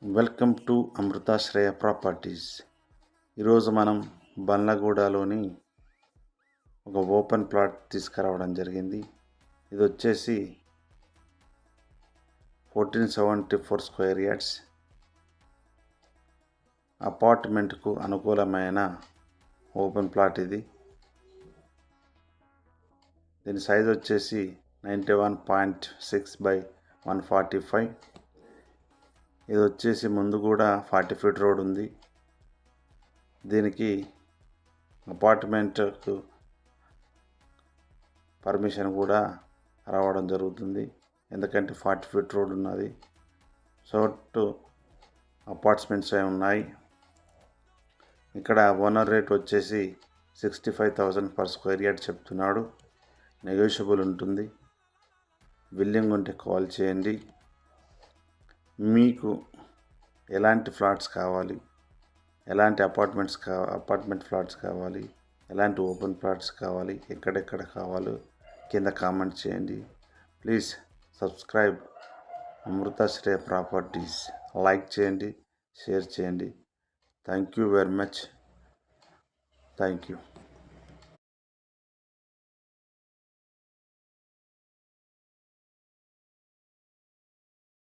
Welcome to అమృతాశ్రయ properties. ఈరోజు మనం బండ్లగూడలోని ఒక ఓపెన్ ప్లాట్ తీసుకురావడం జరిగింది. ఇది వచ్చేసి 1474 స్క్వేర్ యార్డ్స్ అపార్ట్మెంట్కు అనుకూలమైన ఓపెన్ ప్లాట్ ఇది. దీని సైజ్ వచ్చేసి 91.6 by 145. ఇది వచ్చేసి ముందు కూడా 40 ఫీట్ రోడ్ ఉంది. దీనికి అపార్ట్మెంట్కు పర్మిషన్ కూడా రావడం జరుగుతుంది, ఎందుకంటే 40 ఫీట్ రోడ్ ఉన్నది. చుట్టూ అపార్ట్మెంట్స్ ఉన్నాయి. ఇక్కడ ఓనర్ రేట్ వచ్చేసి 65,000 పర్ స్క్వేర్ యార్డ్ చెప్తున్నాడు. నెగోషియబుల్ ఉంటుంది. విల్లింగ్ ఉంటే కాల్ చేయండి. మీకు ఎలాంటి ఫ్లాట్స్ కావాలి, ఎలాంటి అపార్ట్మెంట్ ఫ్లాట్స్ కావాలి, ఎలాంటి ఓపెన్ ప్లాట్స్ కావాలి, ఎక్కడెక్కడ కావాలో కింద కామెంట్ చేయండి. Please subscribe Amruthashraya properties. Like చేయండి, షేర్ చేయండి. Thank you very much. Thank you.